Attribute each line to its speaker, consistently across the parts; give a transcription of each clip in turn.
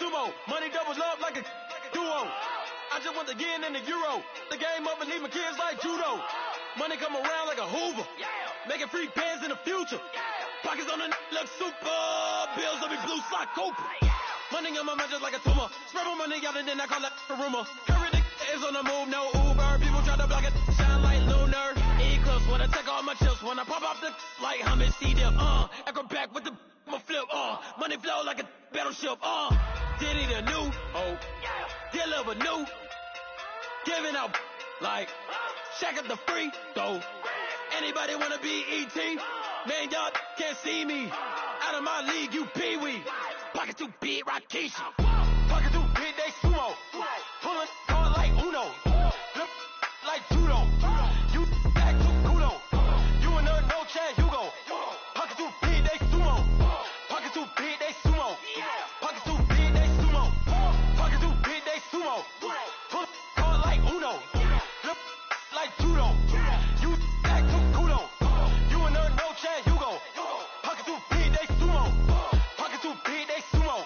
Speaker 1: sumo. Money doubles up like a duo. I just want the yen and the euro. The game up and leave my kids like judo. Money come around like a Hoover. Making free bands in the future. Pockets on the look super. Bills on me blue slot Cooper. Money on my mind just like a tumor. Spread my money out and then I call it a rumor. Curry is on the move, no Uber. People try to block it, shine like lunar. Eclipse when I take all my chips. When I pop off the like hummus C-dip. Echo back with the flip. Money flow like a battleship. Diddy the new. Deliver new. Giving out like check up the free throw. Anybody wanna be ET? Man, y'all can't see me. Out of my league, you pee-wee. Pocket too big, Rakishi. Pocket too big, they sumo. Pulling hard like Uno. Flip like judo. You back to kudo. You and her, no chance, you go. Pocket too big, they sumo. Pocket too big, they sumo. Pocket too big, they sumo. Pocket too big, they sumo. Pull hard like Uno. Flip like judo. You back to kudo. You and her, no chance, you go. Pocket too big, they sumo. Pocket too big, they sumo.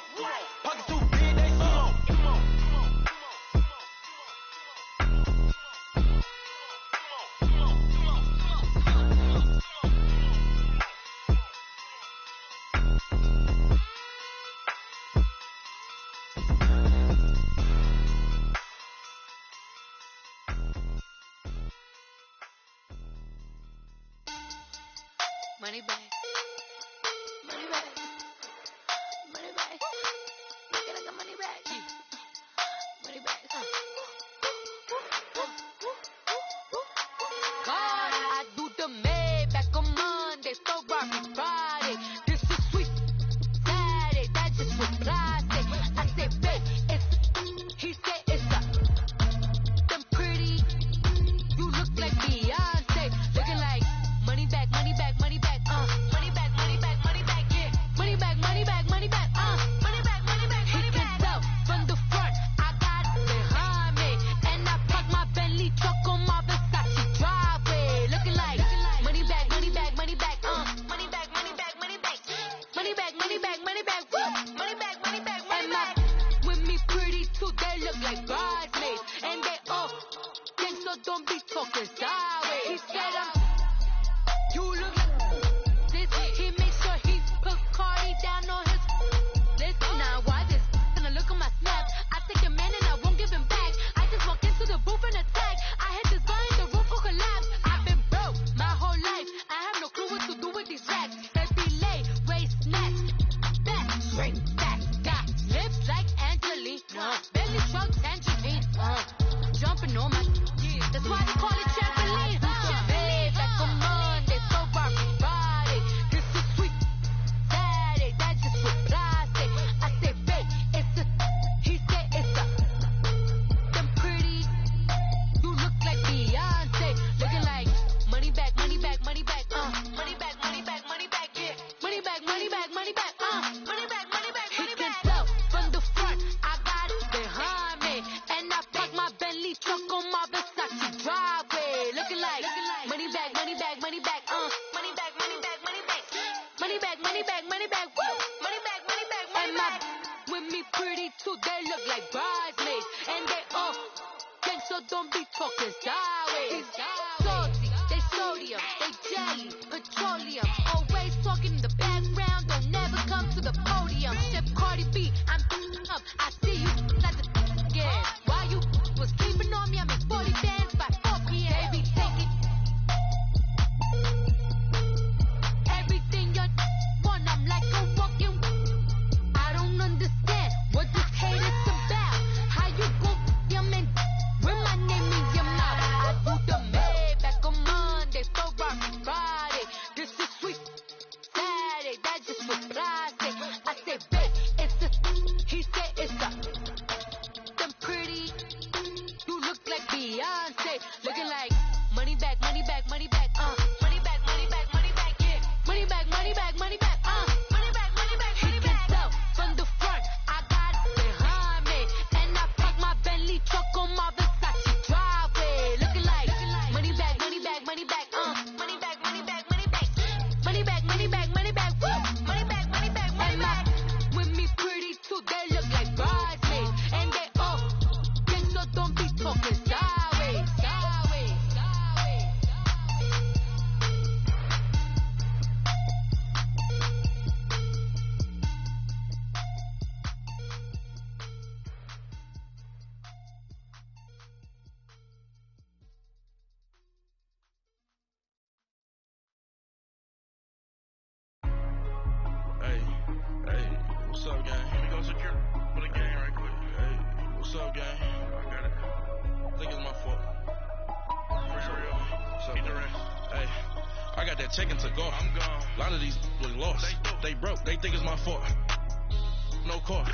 Speaker 1: Pocket too big, they sumo.
Speaker 2: Money back. Money back. Money back. Look at I got money back. Money back. God, I do the Maybach on Monday, Ferrari Friday. This is sweet Saturday, that just was plastic. I said, babe, it's, he said it's a, them pretty, you look like Beyonce, looking like money back, money back, money back, money back, money back, money back, yeah, money back, money back, money back, money back, money back, money back. He can tell from the front, I got it behind me, and I park my Bentley truck on my Versace driveway, looking like money back, money back, money back, money back, money back, money back, money back, money back, money back, woo, money back, money back, money back. With me pretty too, they look like bridesmaids, and they all think so. Don't be talking sideways. He said you look like this. He makes sure he put Cardi down on his list. Now why this? Gonna look at my snap. I take a man and I won't give him back. I just walk into the booth and attack. I hit this guy in the roof will collapse. I've been broke my whole life. I have no clue what to do with these racks. Heavy lay, waist snatch, back, straight back. Got lips like Angelina, belly truck tangerine. Jumping on my, that's why they call it trampoline. Back on Monday, Ferrari Friday. This is sweet Saturday, that just was plastic. I said, babe, it's a, he said it's a, them pretty, you look like Beyonce, looking like money back, money back, money back, money back, money back, money back, yeah, money back, money back, money back, money back, money back, money back. He can tell from the front, I got it behind me, and I park my Bentley truck on my Versace driveway, looking like money back, money back, money back, money back, money back, money back, money back, money back, money back, woo, money back, money back, money back. With me pretty too, they look like bridesmaids, and they all think so. Don't be talking sideways. Salty, they sodium, they jelly, petroleum. Always talking in the background, don't never come to the podium. Chef Cardi B, I'm up. I see you at the again. Why you was sleeping on me? I'm in 40 bands by 4 p.m. Baby, take it. Everything you want, I'm like a walking. I don't understand what this hate is about. How you go, yeah, man, with my name in your mouth. I
Speaker 1: got that check and took off. I'm gone. A lot of these was lost. They broke. They think it's my fault. No car.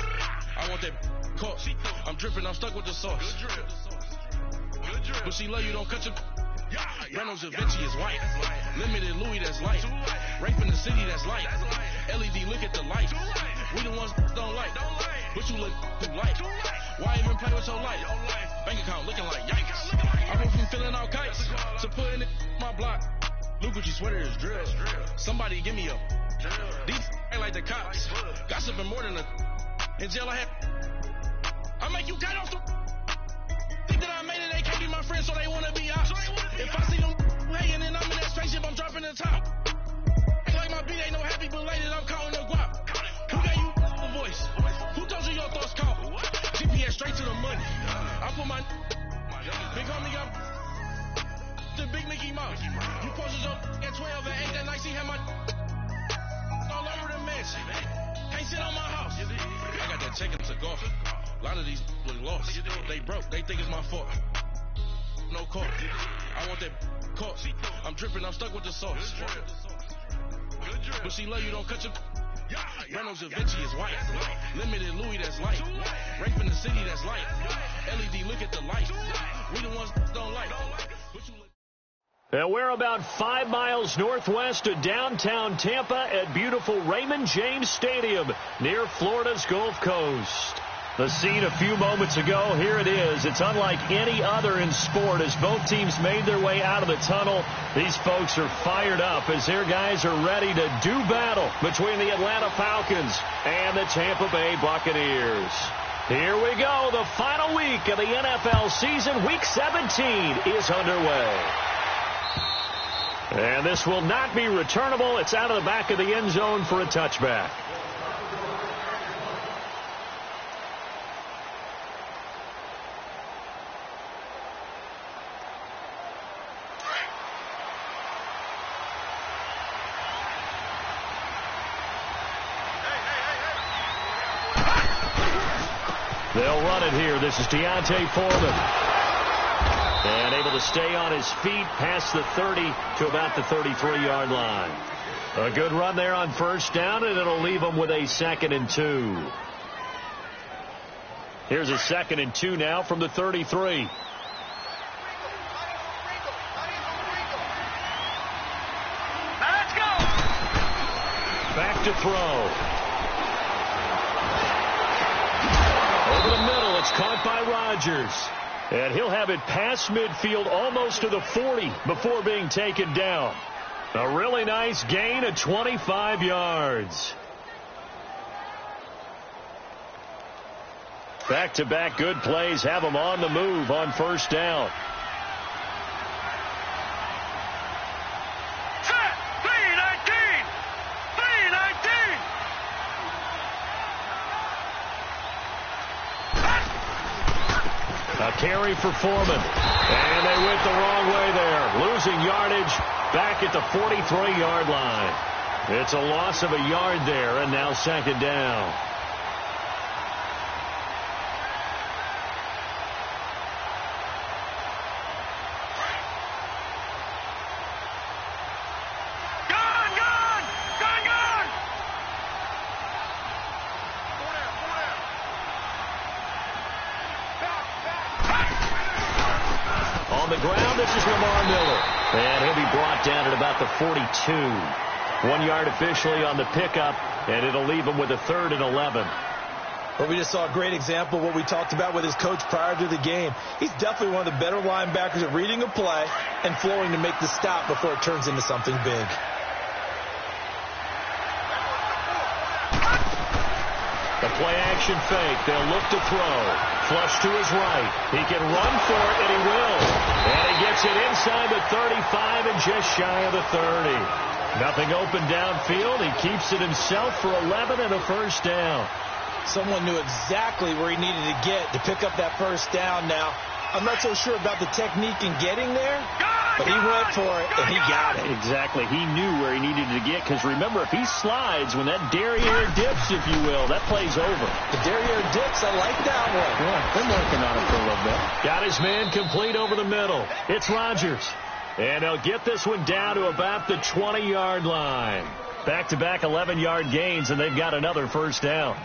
Speaker 1: I want that caught. I'm dripping. I'm stuck with the sauce. Good drip. But she love you. Don't cut your. Reynolds Da Vinci is white. Limited Louis, that's light. Rape in the city, that's light. LED, look at the light. We the ones don't like. But you look too light. Why even play with your life? Bank account looking like yikes. I went from filling out kites to putting it in my block. Look what you sweater is drill. Somebody give me a. These ain't like the cops. Gossiping more than a. In jail I had. I make you cut off the. Think that I made it, they can't be my friends, so they wanna be out. If I see them hanging and I'm in that spaceship, I'm dropping the top. Ain't like my beat ain't no happy belated, I'm calling the guap. Who gave you the voice? Who told you your thoughts count? GPS straight to the money. I put my big homie up the big Mickey Mouse. You posted your at 12 and ain't that nice, he had my all over the mansion. Can't sit on my house. I got that check and took off. A lot of these was lost. They broke. They think it's my fault. No car. I want that caught. I'm dripping. I'm stuck with the sauce. But she love you. Don't cut your. Reynolds Da Vinci is white. Limited Louis, that's light. Rape in the city, that's light. LED, look at the light. We the ones don't like.
Speaker 3: And we're about 5 miles northwest of downtown Tampa at beautiful Raymond James Stadium near Florida's Gulf Coast. The scene a few moments ago, here it is. It's unlike any other in sport as both teams made their way out of the tunnel. These folks are fired up as their guys are ready to do battle between the Atlanta Falcons and the Tampa Bay Buccaneers. Here we go. The final week of the NFL season. Week 17 is underway. And this will not be returnable. It's out of the back of the end zone for a touchback. They'll run it here. This is Deontay Foreman. And able to stay on his feet past the 30 to about the 33-yard line. A good run there on first down, and it'll leave them with a 2nd and 2. Here's a 2nd and 2 now from the 33.
Speaker 4: Let's go.
Speaker 3: Back to throw. Over the middle, it's caught by Rodgers. And he'll have it past midfield almost to the 40 before being taken down. A really nice gain of 25 yards. Back-to-back good plays have him on the move on first down. A carry for Foreman. And they went the wrong way there. Losing yardage back at the 43-yard line. It's a loss of a yard there, and now 2nd down. And he'll be brought down at about the 42. 1 yard officially on the pickup, and it'll leave him with a 3rd and 11.
Speaker 5: Well, we just saw a great example of what we talked about with his coach prior to the game. He's definitely one of the better linebackers at reading a play and flowing to make the stop before it turns into something big.
Speaker 3: The play-action fake. They'll look to throw. Flush to his right. He can run for it, and he will. And he gets it inside the 35 and just shy of the 30. Nothing open downfield. He keeps it himself for 11 and a first down.
Speaker 5: Someone knew exactly where he needed to get to pick up that first down now. I'm not so sure about the technique in getting there, but he went for it, and he got it.
Speaker 3: Exactly. He knew where he needed to get, because remember, if he slides, when that derriere dips, if you will, that play's over.
Speaker 5: The derriere dips, I like that one.
Speaker 3: Yeah, been working on it for a little bit. Got his man complete over the middle. It's Rodgers. And they'll get this one down to about the 20-yard line. Back-to-back 11-yard gains, and they've got another first down.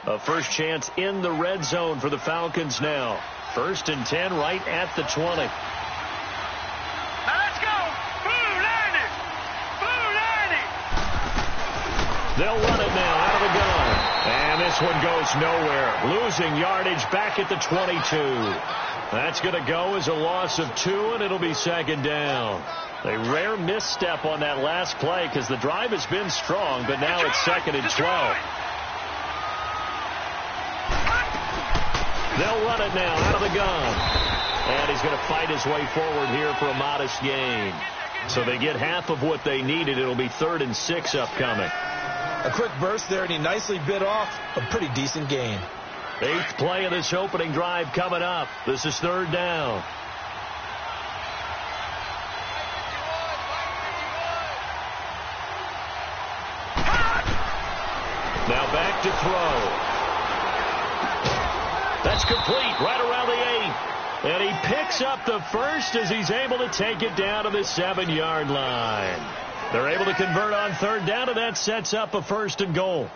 Speaker 3: A first chance in the red zone for the Falcons now. 1st and 10 right at the 20.
Speaker 4: Now let's go. Boo, 90. Boo, 90.
Speaker 3: They'll run it now out of the gun. And this one goes nowhere. Losing yardage back at the 22. That's going to go as a loss of 2, and it'll be 2nd down. A rare misstep on that last play because the drive has been strong, but now it's 2nd and 12. They'll run it now out of the gun. And he's going to fight his way forward here for a modest gain. So they get half of what they needed. It'll be 3rd and 6 upcoming.
Speaker 5: A quick burst there, and he nicely bit off a pretty decent gain.
Speaker 3: 8th play of this opening drive coming up. This is 3rd down. Now back to throw. That's complete right around the 8. And he picks up the first as he's able to take it down to the 7-yard line. They're able to convert on 3rd down, and that sets up a 1st and goal.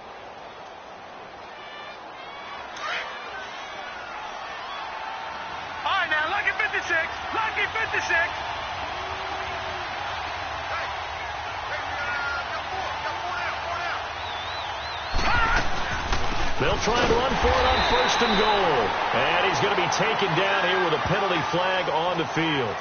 Speaker 4: All right, now, lucky 56. Lucky 56.
Speaker 3: They'll try and run for it on 1st and goal. And he's going to be taken down here with a penalty flag on the field.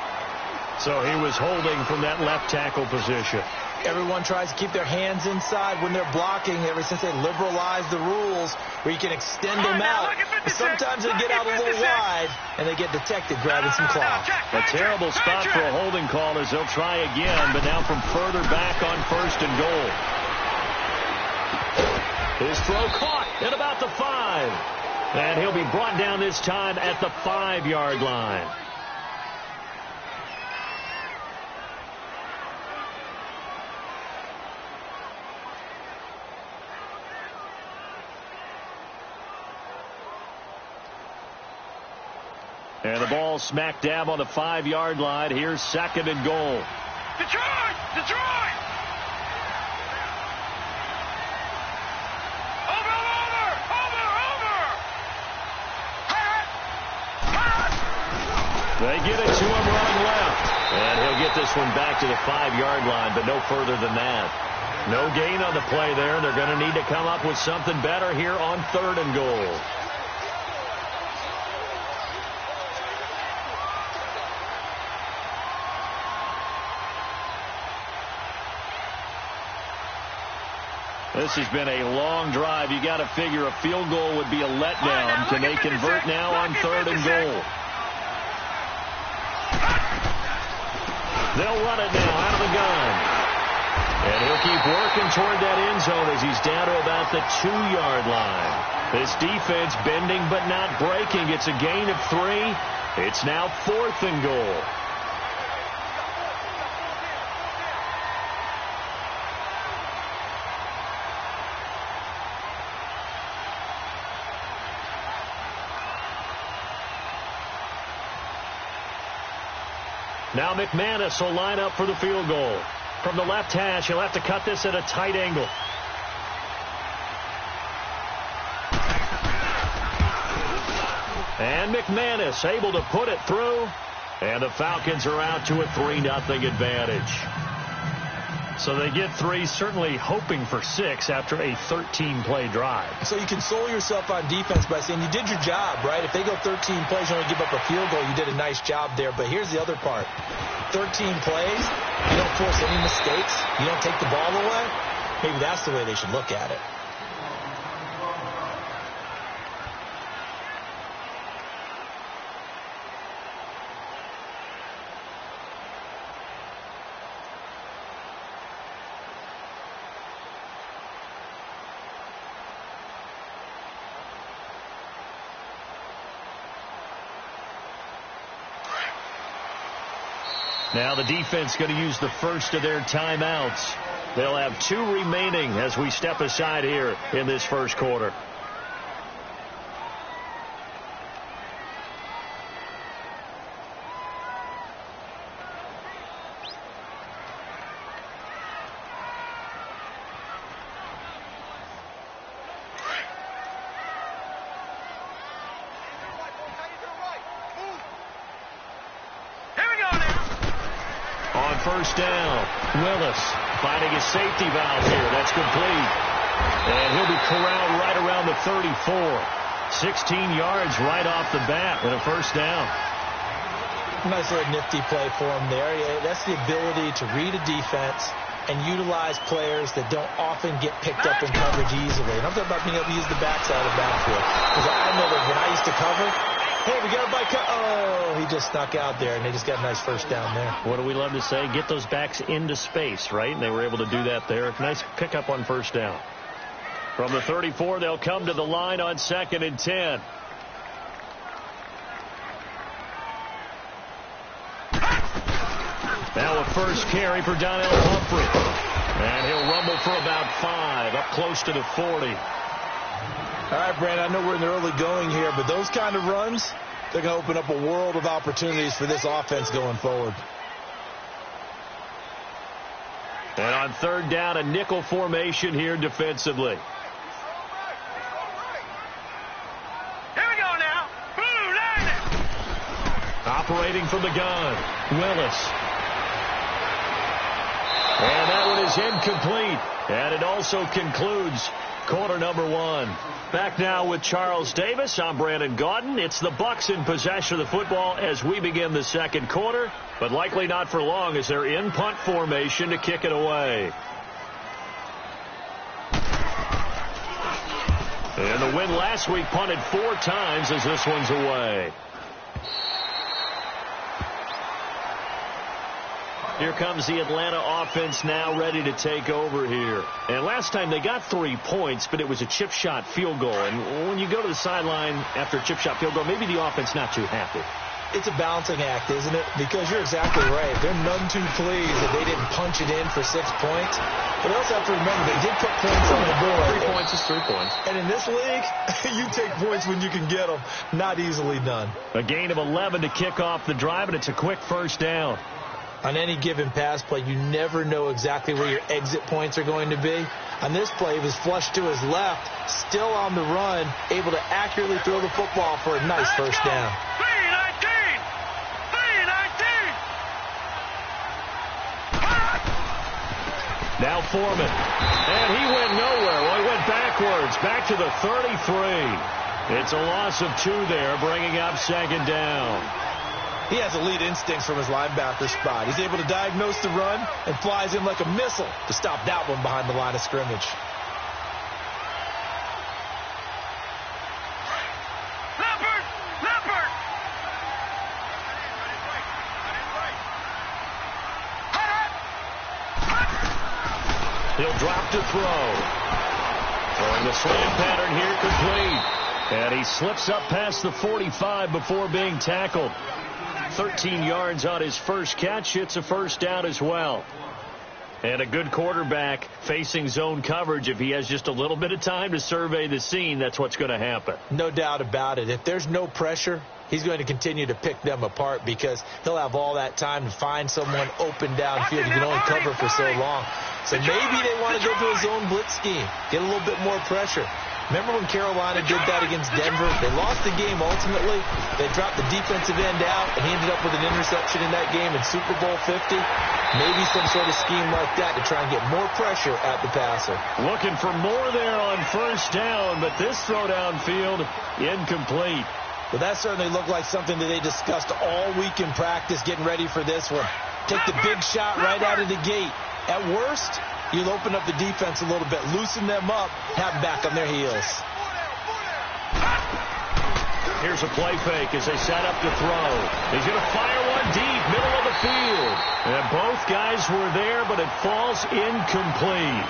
Speaker 3: So he was holding from that left tackle position.
Speaker 5: Everyone tries to keep their hands inside when they're blocking ever since they liberalized the rules where you can extend them out. But sometimes they get out a little wide and they get detected grabbing some cloth.
Speaker 3: A terrible spot for a holding call as they'll try again, but now from further back on 1st and goal. His throw caught at about the 5. And he'll be brought down this time at the 5-yard line. And the ball smack dab on the 5-yard line. Here's 2nd and goal.
Speaker 4: Detroit! Detroit!
Speaker 3: They get it to him running left. And he'll get this one back to the 5-yard line, but no further than that. No gain on the play there. They're going to need to come up with something better here on 3rd and goal. This has been a long drive. You got to figure a field goal would be a letdown. Can they convert now on 3rd and goal? They'll run it now out of the gun. And he'll keep working toward that end zone as he's down to about the 2-yard line. This defense bending but not breaking. It's a gain of 3. It's now 4th and goal. Now McManus will line up for the field goal. From the left hash, he'll have to cut this at a tight angle. And McManus able to put it through. And the Falcons are out to a 3-0 advantage. So they get 3, certainly hoping for 6 after a 13-play drive.
Speaker 5: So you console yourself on defense by saying you did your job, right? If they go 13 plays, you only give up a field goal, you did a nice job there. But here's the other part. 13 plays, you don't force any mistakes, you don't take the ball away. Maybe that's the way they should look at it.
Speaker 3: Now the defense going to use the first of their timeouts. They'll have 2 remaining as we step aside here in this first quarter. first down. Willis finding his safety valve here. That's complete. And he'll be corralled right around the 34. 16 yards right off the bat with a first down.
Speaker 5: Nice little nifty play for him there. Yeah, that's the ability to read a defense and utilize players that don't often get picked up in coverage easily. And I'm talking about being able to use the backside of the backfield. Because I know that when I used to cover, hey, we got a bike. Oh, he just snuck out there, and they just got a nice first down there.
Speaker 3: What do we love to say? Get those backs into space, right? And they were able to do that there. Nice pickup on first down. From the 34, they'll come to the line on 2nd and 10. Now a first carry for Donnell Humphrey. And he'll rumble for about 5, up close to the 40.
Speaker 5: All right, Brandon, I know we're in the early going here, but those kind of runs, they're going to open up a world of opportunities for this offense going forward.
Speaker 3: And on 3rd down, a nickel formation here defensively.
Speaker 4: Here we go now. Boom, line it.
Speaker 3: Operating from the gun, Willis. And that one is incomplete. And it also concludes quarter number 1. Back now with Charles Davis. I'm Brandon Gaudin. It's the Bucs in possession of the football as we begin the second quarter, but likely not for long as they're in punt formation to kick it away. And the win last week punted 4 times as this one's away. Here comes the Atlanta offense now ready to take over here. And last time they got 3 points, but it was a chip shot field goal. And when you go to the sideline after a chip shot field goal, maybe the offense not too happy.
Speaker 5: It's a balancing act, isn't it? Because you're exactly right. They're none too pleased that they didn't punch it in for 6 points. But also have to remember, they did put points on the board.
Speaker 3: 3 points is 3 points.
Speaker 5: And in this league, you take points when you can get them. Not easily done.
Speaker 3: A gain of 11 to kick off the drive, and it's a quick first down.
Speaker 5: On any given pass play, you never know exactly where your exit points are going to be. On this play, he was flushed to his left, still on the run, able to accurately throw the football for a nice first down.
Speaker 4: 319! 319!
Speaker 3: Now Foreman. And he went nowhere. Well, he went backwards, back to the 33. It's a loss of 2 there, bringing up 2nd down.
Speaker 5: He has elite instincts from his linebacker spot. He's able to diagnose the run and flies in like a missile to stop that one behind the line of scrimmage.
Speaker 4: Leopard! Leopard!
Speaker 3: He'll drop to throw. Throwing the slant pattern here complete. And he slips up past the 45 before being tackled. 13 yards on his first catch. It's a first down as well. And a good quarterback facing zone coverage. If he has just a little bit of time to survey the scene, that's what's going to happen.
Speaker 5: No doubt about it. If there's no pressure, he's going to continue to pick them apart because he'll have all that time to find someone open downfield. You can only cover for so long. So maybe they want to go to a zone blitz scheme, get a little bit more pressure. Remember when Carolina did that against Denver? They lost the game ultimately. They dropped the defensive end out, and he ended up with an interception in that game in Super Bowl 50. Maybe some sort of scheme like that to try and get more pressure at the passer.
Speaker 3: Looking for more there on first down, but this throw downfield incomplete.
Speaker 5: Well, that certainly looked like something that they discussed all week in practice getting ready for this one. Take the big shot right out of the gate. At worst, you'll open up the defense a little bit, loosen them up, have them back on their heels.
Speaker 3: Here's a play fake as they set up to throw. He's going to fire one deep, middle of the field. And both guys were there, but it falls incomplete.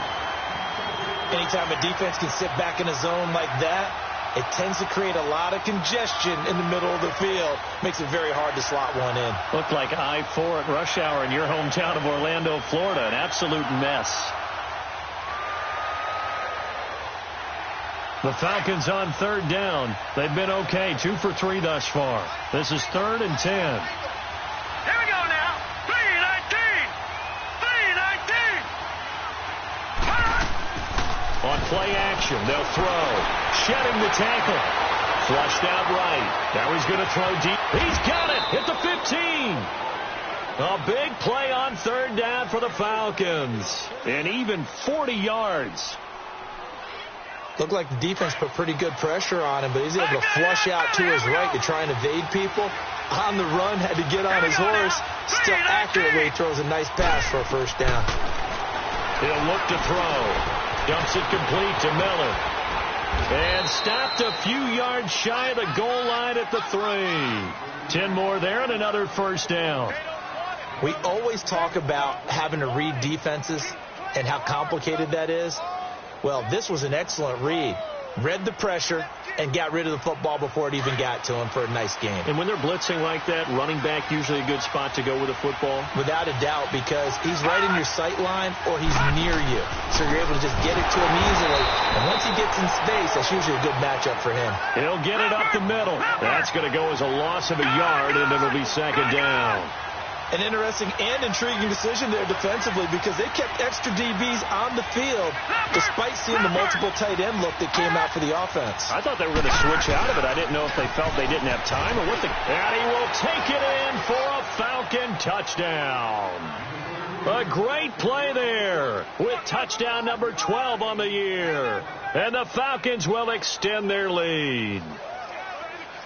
Speaker 5: Anytime a defense can sit back in a zone like that, it tends to create a lot of congestion in the middle of the field. Makes it very hard to slot one in.
Speaker 3: Looked like I-4 at rush hour in your hometown of Orlando, Florida. An absolute mess. The Falcons on 3rd down. They've been okay, 2 for 3 thus far. This is 3rd and 10.
Speaker 4: Here we go now. 319! 319!
Speaker 3: On play action, they'll throw. Shedding the tackle. Flushed out right. Now he's going to throw deep. He's got it. Hit the 15. A big play on third down for the Falcons. And even 40 yards.
Speaker 5: Looked like the defense put pretty good pressure on him, but he's able to flush out to his right to try and evade people. On the run, had to get on his horse. Still accurately throws a nice pass for a first down.
Speaker 3: He'll look to throw. Dumps it complete to Miller. And stopped a few yards shy of the goal line at the 3. 10 more there and another first down.
Speaker 5: We always talk about having to read defenses and how complicated that is. Well, this was an excellent read. Read the pressure and got rid of the football before it even got to him for a nice game.
Speaker 3: And when they're blitzing like that, running back usually a good spot to go with the football?
Speaker 5: Without a doubt, because he's right in your sight line or he's near you. So you're able to just get it to him easily. And once he gets in space, that's usually a good matchup for him.
Speaker 3: He'll get it up the middle. That's going to go as a loss of a yard, and it'll be second down.
Speaker 5: An interesting and intriguing decision there defensively because they kept extra DBs on the field despite seeing the multiple tight end look that came out for the offense.
Speaker 3: I thought they were going to switch out of it. I didn't know if they felt they didn't have time or what. And he will take it in for a Falcon touchdown. A great play there with touchdown number 12 on the year. And the Falcons will extend their lead.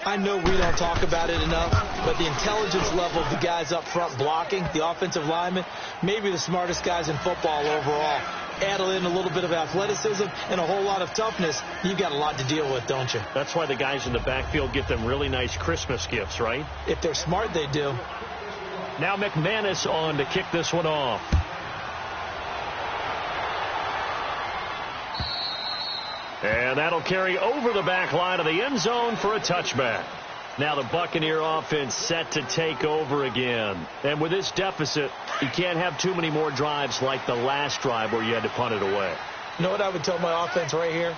Speaker 5: I know we don't talk about it enough, but the intelligence level of the guys up front blocking, the offensive linemen, maybe the smartest guys in football overall. Add in a little bit of athleticism and a whole lot of toughness, you've got a lot to deal with, don't you?
Speaker 3: That's why the guys in the backfield get them really nice Christmas gifts, right?
Speaker 5: If they're smart, they do.
Speaker 3: Now McManus on to kick this one off. And that'll carry over the back line of the end zone for a touchback. Now the Buccaneer offense set to take over again. And with this deficit, you can't have too many more drives like the last drive where you had to punt it away.
Speaker 5: You know what I would tell my offense right here?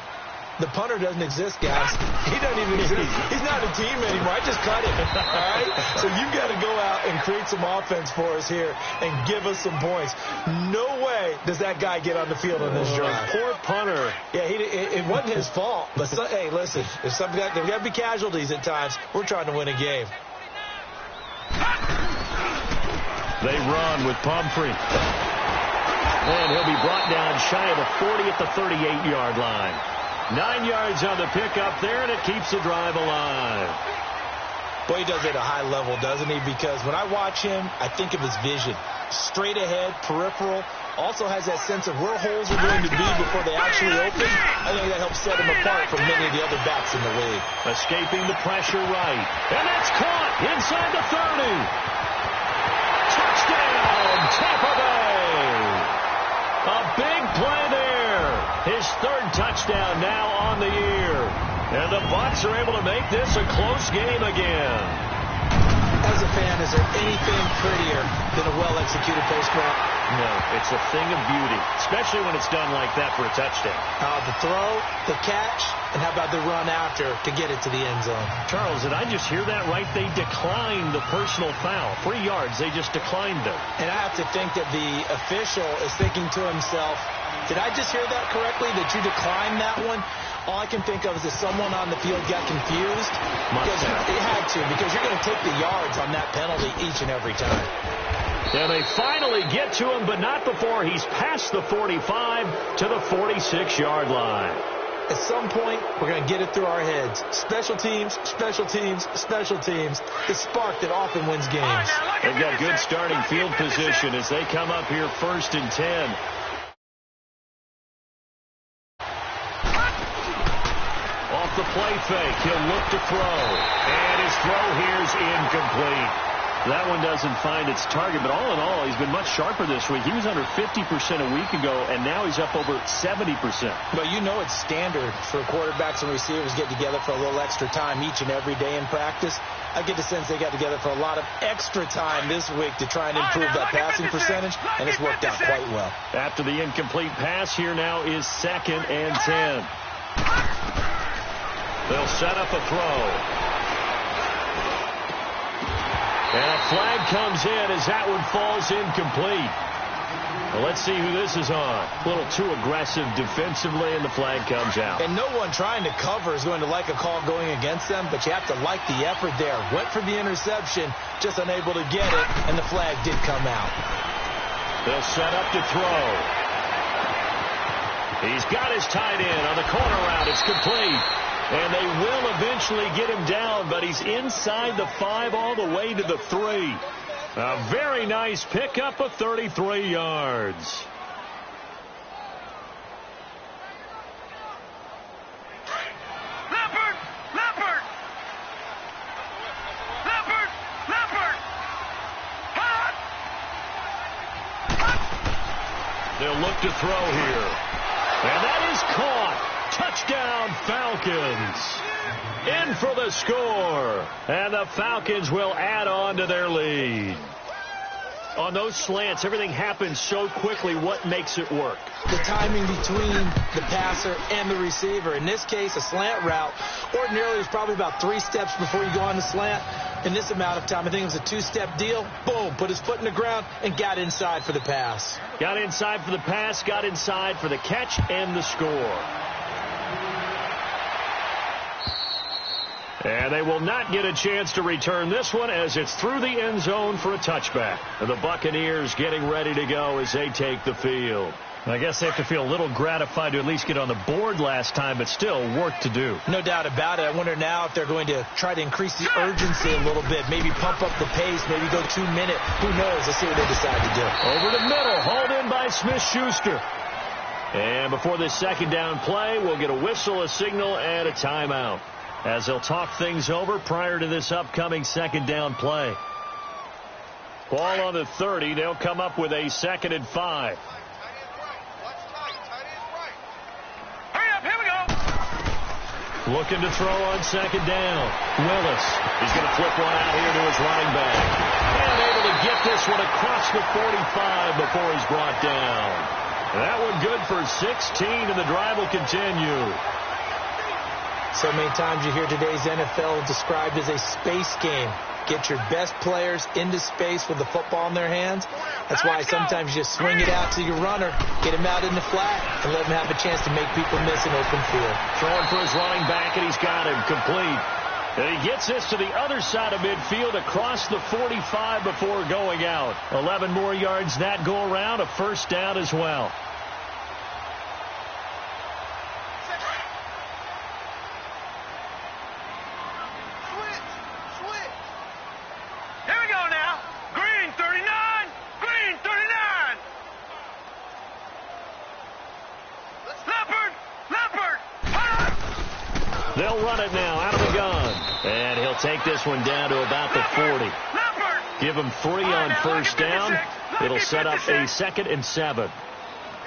Speaker 5: The punter doesn't exist, guys. He doesn't even exist. He's not a team anymore. I just cut him. All right? So you've got to go out and create some offense for us here and give us some points. No way does that guy get on the field on this drive.
Speaker 3: Poor punter.
Speaker 5: Yeah, it wasn't his fault. But, hey, listen, there's got to be casualties at times. We're trying to win a game.
Speaker 3: They run with Pumphrey. And he'll be brought down shy of the 40 at the 38-yard line. 9 yards on the pickup there, and it keeps the drive alive.
Speaker 5: Boy, he does it at a high level, doesn't he? Because when I watch him, I think of his vision. Straight ahead, peripheral. Also has that sense of where holes are going to be before they actually open. I think that helps set him apart from many of the other backs in the league.
Speaker 3: Escaping the pressure right. And that's caught inside the 30. Touchdown, Tampa Bay. A big play there. His third touchdown now on the year. And the Bucs are able to make this a close game again.
Speaker 5: As a fan, is there anything prettier than a well-executed post route?
Speaker 3: No, it's a thing of beauty, especially when it's done like that for a touchdown.
Speaker 5: The throw, the catch, and how about the run after to get it to the end zone?
Speaker 3: Charles, did I just hear that right? They declined the personal foul. 3 yards, they just declined them.
Speaker 5: And I have to think that the official is thinking to himself, did I just hear that correctly, that you declined that one? All I can think of is that someone on the field got confused. Because it had to, because you're going to take the yards on that penalty each and every time.
Speaker 3: And they finally get to him, but not before he's past the 45 to the 46-yard line.
Speaker 5: At some point, we're going to get it through our heads. Special teams, special teams, special teams. The spark that often wins games.
Speaker 3: They've got good starting field position as they come up here 1st and 10. Off the play fake, he'll look to throw. And his throw here's incomplete. That one doesn't find its target, but all in all, he's been much sharper this week. He was under 50% a week ago, and now he's up over 70%.
Speaker 5: But you know it's standard for quarterbacks and receivers get together for a little extra time each and every day in practice. I get the sense they got together for a lot of extra time this week to try and improve that passing percentage, and it's worked out quite well.
Speaker 3: After the incomplete pass, here now is 2nd and 10. They'll set up a throw. And a flag comes in as that one falls incomplete. Well, let's see who this is on. A little too aggressive defensively, and the flag comes out.
Speaker 5: And no one trying to cover is going to like a call going against them, but you have to like the effort there. Went for the interception, just unable to get it, and the flag did come out.
Speaker 3: They'll set up to throw. He's got his tight end on the corner route. It's complete. And they will eventually get him down, but he's inside the 5 all the way to the 3. A very nice pickup of 33 yards.
Speaker 4: Leopard! Leopard! Leopard! Leopard! Hot! Hot!
Speaker 3: They'll look to throw here. And that is caught. Touchdown, Falcons. In for the score. And the Falcons will add on to their lead. On those slants, everything happens so quickly. What makes it work?
Speaker 5: The timing between the passer and the receiver. In this case, a slant route ordinarily is probably about 3 steps before you go on the slant. In this amount of time, I think it was a 2-step deal. Boom, put his foot in the ground and got inside for the pass.
Speaker 3: Got inside for the pass, got inside for the catch and the score. And they will not get a chance to return this one as it's through the end zone for a touchback. The Buccaneers getting ready to go as they take the field. I guess they have to feel a little gratified to at least get on the board last time, but still work to do.
Speaker 5: No doubt about it. I wonder now if they're going to try to increase the urgency a little bit, maybe pump up the pace, maybe go 2 minute. Who knows? Let's see what they decide to do.
Speaker 3: Over the middle, hauled in by Smith-Schuster. And before this second down play, we'll get a whistle, a signal, and a timeout, as they'll talk things over prior to this upcoming second down play. Ball on the 30. They'll come up with a 2nd and 5.
Speaker 4: Hurry up, here we go.
Speaker 3: Looking to throw on second down. Willis. He's going to flip one out here to his running back. And able to get this one across the 45 before he's brought down. That one good for 16, and the drive will continue.
Speaker 5: So many times you hear today's NFL described as a space game. Get your best players into space with the football in their hands. That's why sometimes you just swing it out to your runner, get him out in the flat, and let him have a chance to make people miss an open field.
Speaker 3: Throwing for his running back, and he's got him complete. And he gets this to the other side of midfield across the 45 before going out. 11 more yards that go around, a first down as well. They'll run it now out of the gun. And he'll take this one down to about the 40. Give him 3 on first down. It'll set up a 2nd and 7.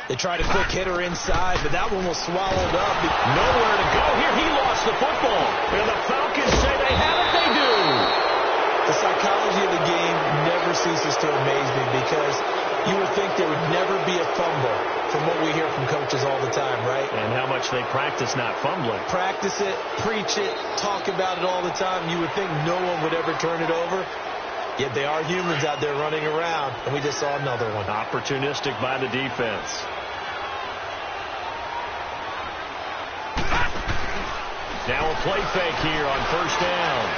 Speaker 5: They tried a quick hitter inside, but that one was swallowed up.
Speaker 3: Nowhere to go here. He lost the football. And the Falcons say they have it. They do.
Speaker 5: The psychology of the game never ceases to amaze me because you would think there would never be a fumble from what we hear from coaches all the time, right?
Speaker 3: And how much they practice not fumbling.
Speaker 5: Practice it, preach it, talk about it all the time. You would think no one would ever turn it over. Yet they are humans out there running around, and we just saw another one.
Speaker 3: Opportunistic by the defense. Now a play fake here on first down.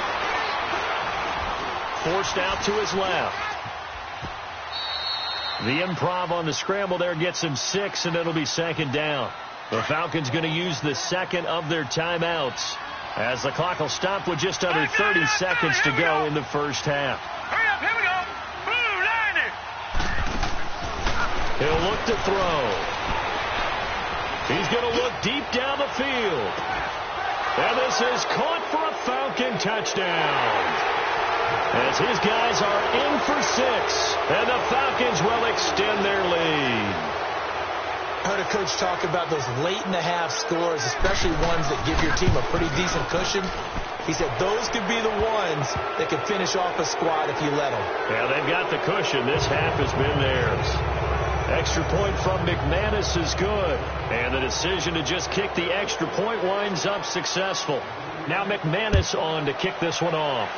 Speaker 3: Forced out to his left. The improv on the scramble there gets him 6, and it'll be 2nd down. The Falcons going to use the 2nd of their timeouts, as the clock will stop with just under 30 seconds to go in the first half.
Speaker 4: Hurry up, here we go. Blue, line it.
Speaker 3: He'll look to throw. He's going to look deep down the field. And this is caught for a Falcon touchdown, as his guys are in for 6, and the Falcons will extend their lead.
Speaker 5: I heard a coach talk about those late-in-the-half scores, especially ones that give your team a pretty decent cushion. He said those could be the ones that could finish off a squad if you let them.
Speaker 3: Yeah, they've got the cushion. This half has been theirs. Extra point from McManus is good, and the decision to just kick the extra point winds up successful. Now McManus on to kick this one off.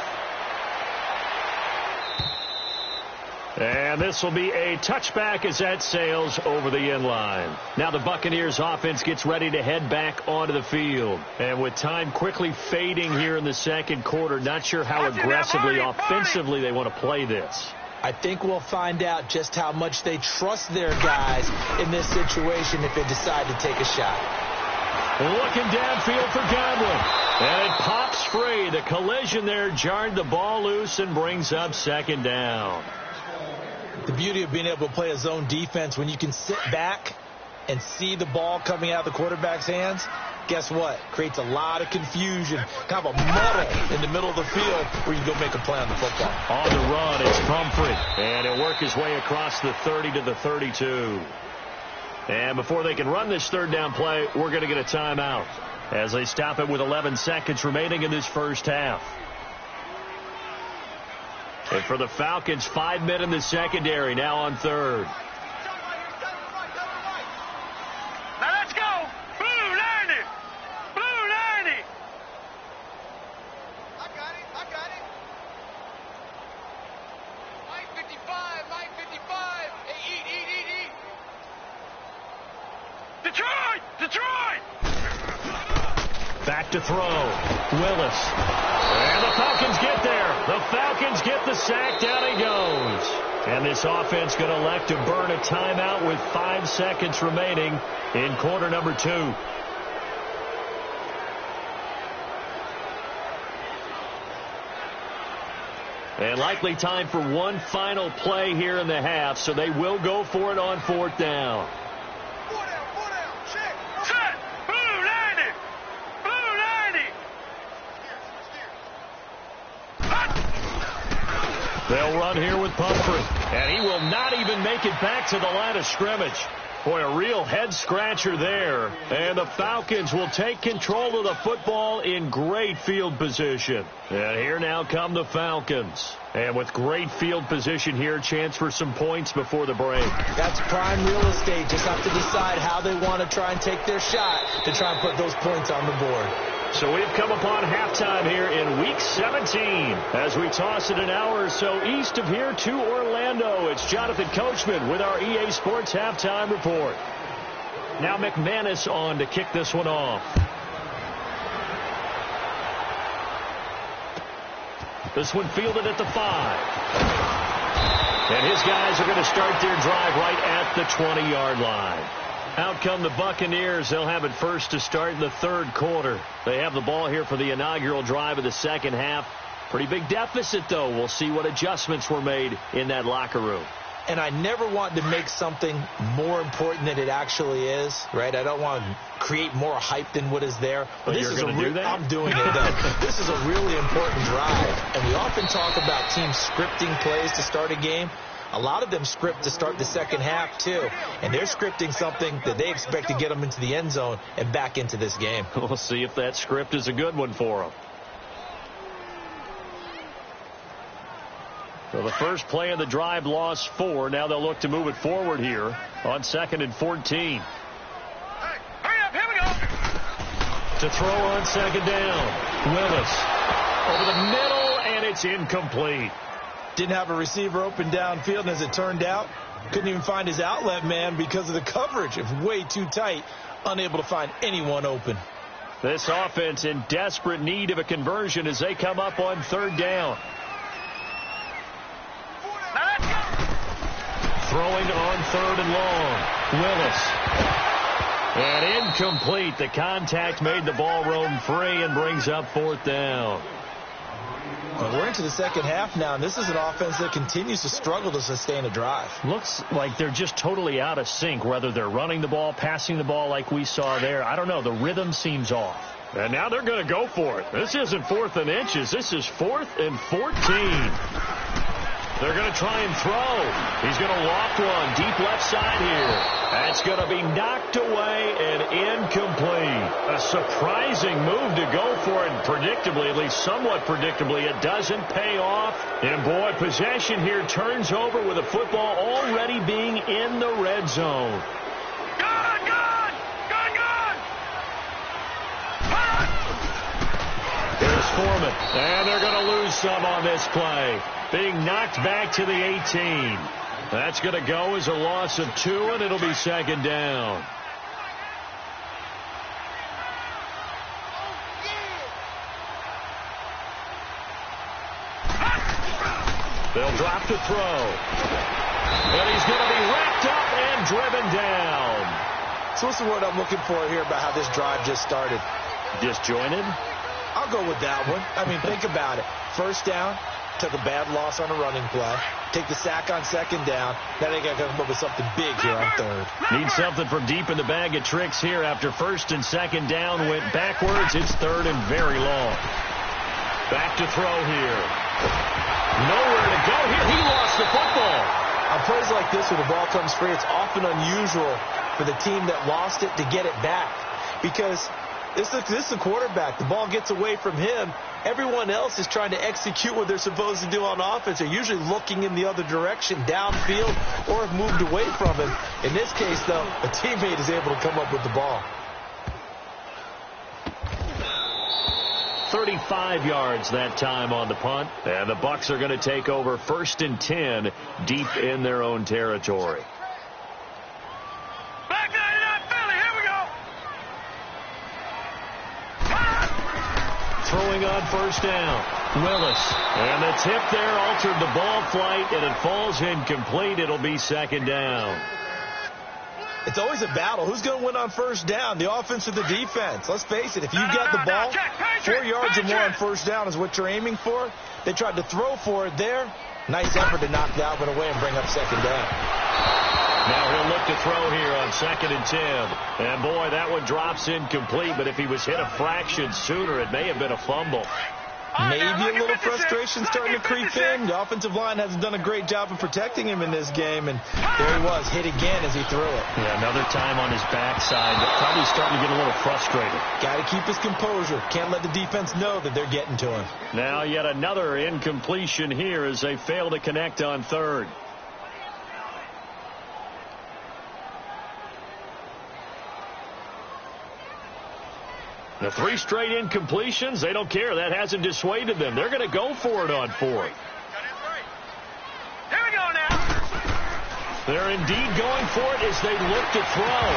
Speaker 3: And this will be a touchback as that sails over the end line. Now the Buccaneers offense gets ready to head back onto the field. And with time quickly fading here in the second quarter, not sure how aggressively, offensively they want to play this.
Speaker 5: I think we'll find out just how much they trust their guys in this situation if they decide to take a shot.
Speaker 3: Looking downfield for Godwin. And it pops free. The collision there jarred the ball loose and brings up second down.
Speaker 5: The beauty of being able to play a zone defense when you can sit back and see the ball coming out of the quarterback's hands, guess what? Creates a lot of confusion, kind of a muddle in the middle of the field where you go make a play on the football.
Speaker 3: On the run, it's Pumphrey. And he'll work his way across the 30 to the 32. And before they can run this third down play, we're going to get a timeout as they stop it with 11 seconds remaining in this first half. And for the Falcons, 5 men in the secondary, now on third.
Speaker 4: Now let's go. Blue 90. Blue 90.
Speaker 1: I got it. Mike 55. Hey, eat.
Speaker 4: Detroit.
Speaker 3: Back to throw. Willis. And the Falcons get there. The Falcons get the sack. Down he goes. And this offense going to elect to burn a timeout with 5 seconds remaining in quarter number 2. And likely time for one final play here in the half, so they will go for it on 4th down.
Speaker 4: Set. Blue 90. Blue 90.
Speaker 3: They'll run here with Pumphrey, and he will not even make it back to the line of scrimmage. Boy, a real head-scratcher there. And the Falcons will take control of the football in great field position. And here now come the Falcons. And with great field position here, chance for some points before the break.
Speaker 5: That's prime real estate. Just have to decide how they want to try and take their shot to try and put those points on the board.
Speaker 3: So we've come upon halftime here in Week 17 as we toss it an hour or so east of here to Orlando. It's Jonathan Coachman with our EA Sports Halftime Report. Now McManus on to kick this one off. This one fielded at the 5. And his guys are going to start their drive right at the 20-yard line. Out come the Buccaneers. They'll have it first to start in the third quarter. They have the ball here for the inaugural drive of the second half. Pretty big deficit, though. We'll see what adjustments were made in that locker room.
Speaker 5: And I never want to make something more important than it actually is, right? I don't want to create more hype than what is there.
Speaker 3: But this is going to do that?
Speaker 5: I'm doing it, though. This is a really important drive. And we often talk about teams scripting plays to start a game. A lot of them script to start the second half, too. And they're scripting something that they expect to get them into the end zone and back into this game.
Speaker 3: We'll see if that script is a good one for them. So the first play of the drive lost 4. Now they'll look to move it forward here on 2nd and 14.
Speaker 4: Hey, hurry up. Here we go.
Speaker 3: To throw on 2nd down. Willis over the middle, and it's incomplete.
Speaker 5: Didn't have a receiver open downfield, and as it turned out, couldn't even find his outlet man because of the coverage. It was way too tight, unable to find anyone open.
Speaker 3: This offense in desperate need of a conversion as they come up on 3rd down.
Speaker 4: Now let's go.
Speaker 3: Throwing on 3rd and long. Willis. And incomplete. The contact made the ball roam free and brings up 4th down.
Speaker 5: Well, we're into the second half now, and this is an offense that continues to struggle to sustain a drive.
Speaker 3: Looks like they're just totally out of sync, whether they're running the ball, passing the ball like we saw there. I don't know. The rhythm seems off. And now they're going to go for it. This isn't 4th and inches. This is 4th and 14. They're going to try and throw. He's going to loft one deep left side here. That's going to be knocked away and incomplete. A surprising move to go for it. Predictably, at least somewhat predictably, it doesn't pay off. And boy, possession here turns over with the football already being in the red zone.
Speaker 4: Gone.
Speaker 3: Here's Foreman. And they're going to lose some on this play. being knocked back to the 18. That's going to go as a loss of 2, and it'll be second down. They'll drop to throw. And he's going to be wrapped up and driven down.
Speaker 5: So what's the word I'm looking for here about how this drive just started?
Speaker 3: Disjointed?
Speaker 5: I'll go with that one. I mean, think about it. First down, took a bad loss on a running play. Take the sack on second down. Now they got to come up with something big here on third.
Speaker 3: Need something from deep in the bag of tricks here after first and second down went backwards. It's third and very long. Back to throw here. Nowhere to go here. He lost the football.
Speaker 5: On plays like this where the ball comes free, it's often unusual for the team that lost it to get it back. Because this is the quarterback. The ball gets away from him. Everyone else is trying to execute what they're supposed to do on offense. They're usually looking in the other direction, downfield, or have moved away from him. In this case, though, a teammate is able to come up with the ball.
Speaker 3: 35 yards that time on the punt. And the Bucs are going to take over first and 10 deep in their own territory.
Speaker 4: Back 99 Philly, here we go.
Speaker 3: Throwing on first down. Willis. And the tip there altered the ball flight, and it falls incomplete. It'll be second down.
Speaker 5: It's always a battle. Who's going to win on first down, the offense or the defense? Let's face it, if you've got the ball, 4 yards or more on first down is what you're aiming for. They tried to throw for it there. Nice effort to knock that one away and bring up second down.
Speaker 3: Now he'll look to throw here on second and 10. And, boy, that one drops incomplete, but if he was hit a fraction sooner, it may have been a fumble.
Speaker 5: Maybe a little frustration starting to creep in. The offensive line hasn't done a great job of protecting him in this game, and there he was, hit again as he threw it.
Speaker 3: Yeah, another time on his backside, probably starting to get a little frustrated.
Speaker 5: Got to keep his composure. Can't let the defense know that they're getting to him.
Speaker 3: Now yet another incompletion here as they fail to connect on third. The 3 straight incompletions, they don't care. That hasn't dissuaded them. They're going to go for it on fourth.
Speaker 4: Here we go now.
Speaker 3: They're indeed going for it as they look to throw.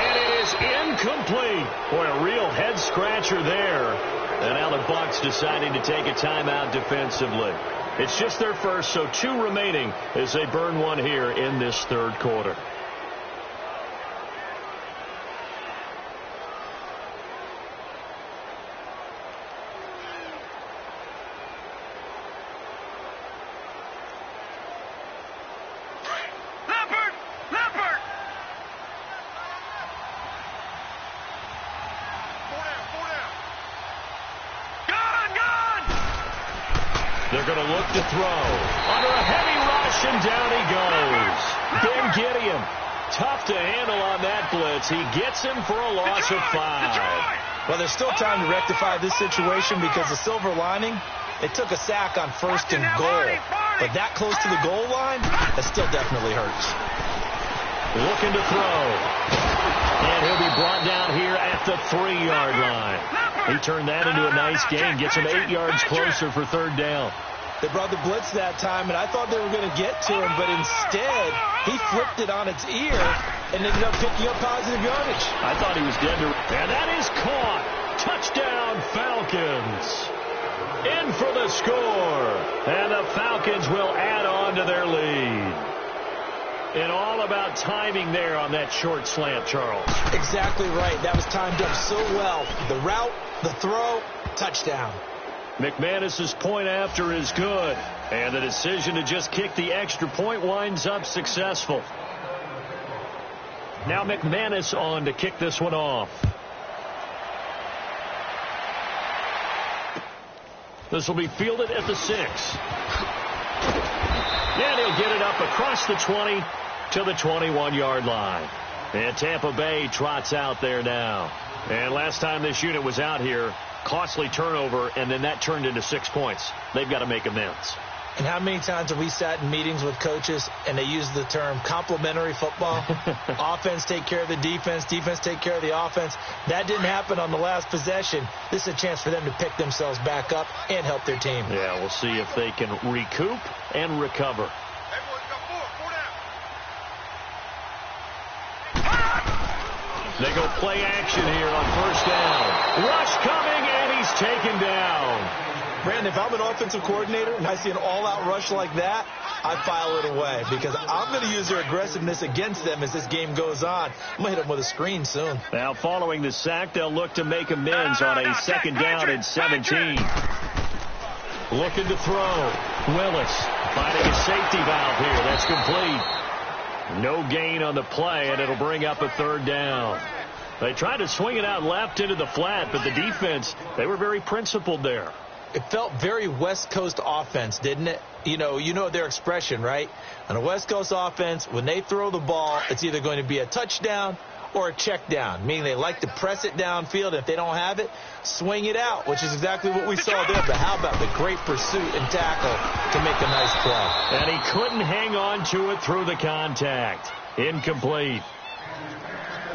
Speaker 3: And it is incomplete. Boy, a real head-scratcher there. And now the Bucs deciding to take a timeout defensively. It's just their first, so 2 remaining as they burn one here in this third quarter. They're going to look to throw. Under a heavy rush, and down he goes. Ben Gideon, tough to handle on that blitz. He gets him for a loss of 5.
Speaker 5: Well, there's still time to rectify this situation because the silver lining, they took a sack on first and goal. But that close to the goal line, that still definitely hurts.
Speaker 3: Looking to throw. And he'll be brought down here at the 3-yard line. He turned that into a nice gain, gets him 8 yards closer for third down.
Speaker 5: They brought the blitz that time, and I thought they were going to get to him, but instead, he flipped it on its ear and ended up picking up positive yardage.
Speaker 3: I thought he was dead to... And that is caught. Touchdown, Falcons. In for the score. And the Falcons will add on to their lead. And all about timing there on that short slant, Charles.
Speaker 5: Exactly right. That was timed up so well. The route, the throw, touchdown.
Speaker 3: McManus's point after is good. And the decision to just kick the extra point winds up successful. Now McManus on to kick this one off. This will be fielded at the 6. And he'll get it up across the 20 to the 21-yard line. And Tampa Bay trots out there now. And last time this unit was out here, costly turnover, and then that turned into 6 points. They've got to make amends.
Speaker 5: And how many times have we sat in meetings with coaches and they use the term complementary football? Offense take care of the defense, defense take care of the offense. That didn't happen on the last possession. This is a chance for them to pick themselves back up and help their team.
Speaker 3: Yeah, we'll see if they can recoup and recover. They go play action here on first down. Rush coming, and he's taken down.
Speaker 5: Brandon, if I'm an offensive coordinator and I see an all-out rush like that, I file it away because I'm going to use their aggressiveness against them as this game goes on. I'm going to hit them with a screen soon.
Speaker 3: Now, following the sack, they'll look to make amends on a second down and 17. Looking to throw. Willis finding a safety valve here. That's complete. No gain on the play, and it'll bring up a third down. They tried to swing it out left into the flat, but the defense, they were very principled there.
Speaker 5: It felt very West Coast offense, didn't it? You know their expression, right? On a West Coast offense, when they throw the ball, it's either going to be a touchdown or a check down, meaning they like to press it downfield. If they don't have it, swing it out, which is exactly what we saw there. But how about the great pursuit and tackle to make a nice play?
Speaker 3: And he couldn't hang on to it through the contact. Incomplete.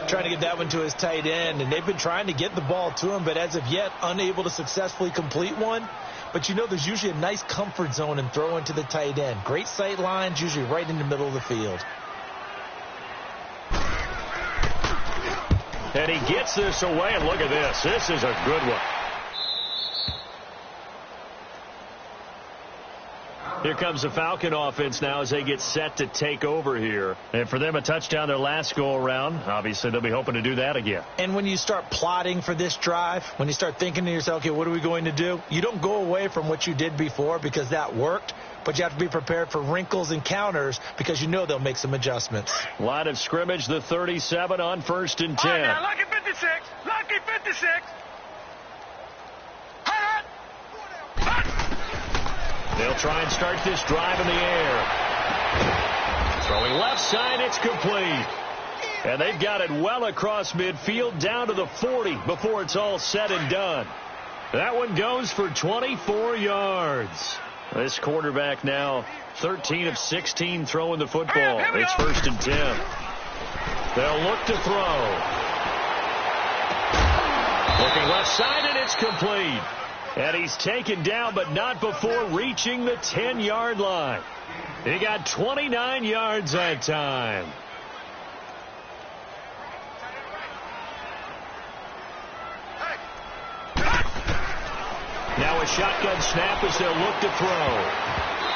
Speaker 5: Trying to get that one to his tight end, and they've been trying to get the ball to him, but as of yet, unable to successfully complete one. But there's usually a nice comfort zone in throwing to the tight end. Great sight lines, usually right in the middle of the field.
Speaker 3: And he gets this away, and look at this. This is a good one. Here comes the Falcon offense now as they get set to take over here. And for them, a touchdown their last go-around. Obviously, they'll be hoping to do that again.
Speaker 5: And when you start plotting for this drive, when you start thinking to yourself, okay, what are we going to do? You don't go away from what you did before because that worked, but you have to be prepared for wrinkles and counters because they'll make some adjustments.
Speaker 3: Line of scrimmage, the 37 on 1st and 10.
Speaker 4: All right, now, lucky 56. Lucky 56.
Speaker 3: They'll try and start this drive in the air. Throwing left side, it's complete. And they've got it well across midfield down to the 40 before it's all said and done. That one goes for 24 yards. This quarterback now 13 of 16 throwing the football. It's 1st and 10. They'll look to throw. Looking left side, and it's complete. And he's taken down, but not before reaching the 10-yard line. He got 29 yards that time. Now a shotgun snap as they'll look to throw.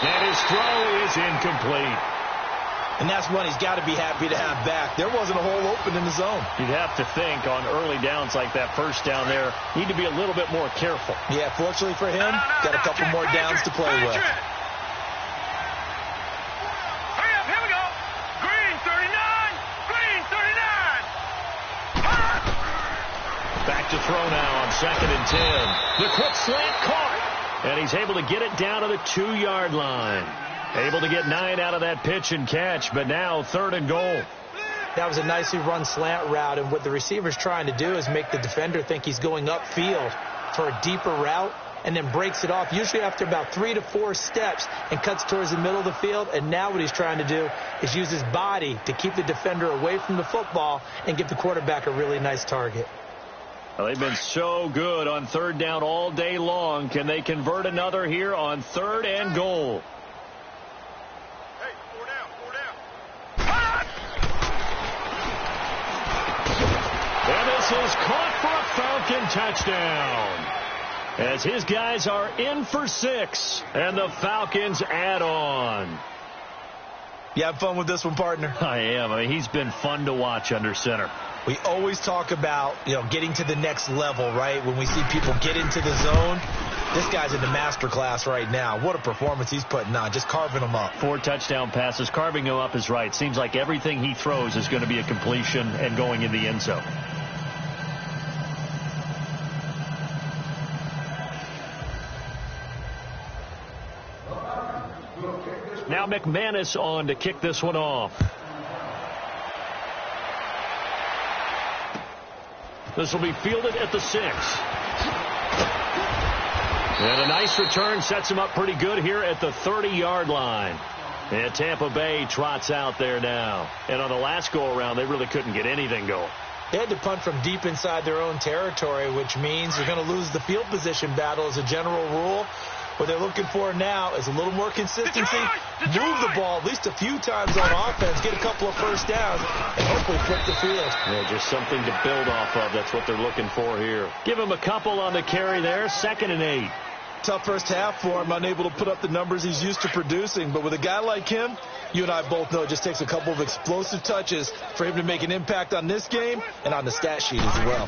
Speaker 3: And his throw is incomplete.
Speaker 5: And that's one he's got to be happy to have back. There wasn't a hole open in the zone.
Speaker 3: You'd have to think on early downs like that first down there, need to be a little bit more careful.
Speaker 5: Yeah, fortunately for him, got a couple more downs to play with.
Speaker 4: Hurry up, here we go. Green 39. Green 39.
Speaker 3: Back to throw now on 2nd and 10. The quick slant caught. And he's able to get it down to the 2-yard line. Able to get 9 out of that pitch and catch, but now 3rd and goal.
Speaker 5: That was a nicely run slant route, and what the receiver's trying to do is make the defender think he's going upfield for a deeper route and then breaks it off, usually after about 3 to 4 steps, and cuts towards the middle of the field. And now what he's trying to do is use his body to keep the defender away from the football and give the quarterback a really nice target.
Speaker 3: Well, they've been so good on 3rd down all day long. Can they convert another here on 3rd and goal? And this is caught for a Falcon touchdown. As his guys are in for 6, and the Falcons add on.
Speaker 5: You have fun with this one, partner?
Speaker 3: I am. I mean, he's been fun to watch under center.
Speaker 5: We always talk about, getting to the next level, right? When we see people get into the zone, this guy's in the master class right now. What a performance he's putting on, just carving them up.
Speaker 3: 4 touchdown passes. Carving him up is right. Seems like everything he throws is going to be a completion and going in the end zone. Now McManus on to kick this one off. This will be fielded at the 6. And a nice return sets him up pretty good here at the 30-yard line. And Tampa Bay trots out there now. And on the last go-around, they really couldn't get anything going.
Speaker 5: They had to punt from deep inside their own territory, which means you're going to lose the field position battle as a general rule. What they're looking for now is a little more consistency, move the ball at least a few times on offense, get a couple of first downs, and hopefully flip the field.
Speaker 3: Yeah, just something to build off of. That's what they're looking for here. Give him a couple on the carry there, 2nd and 8.
Speaker 5: Tough first half for him, unable to put up the numbers he's used to producing. But with a guy like him, you and I both know it just takes a couple of explosive touches for him to make an impact on this game and on the stat sheet as well.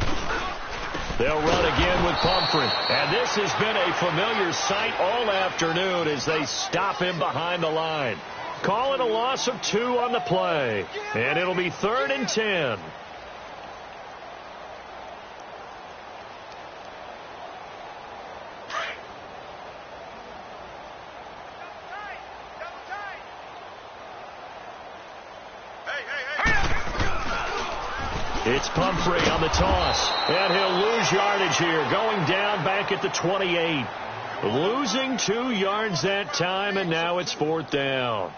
Speaker 3: They'll run again with Pumphrey. And this has been a familiar sight all afternoon as they stop him behind the line. Call it a loss of 2 on the play. And it'll be 3rd and 10. It's Pumphrey on the toss, and he'll lose yardage here, going down back at the 28. Losing 2 yards that time, and now it's 4th down.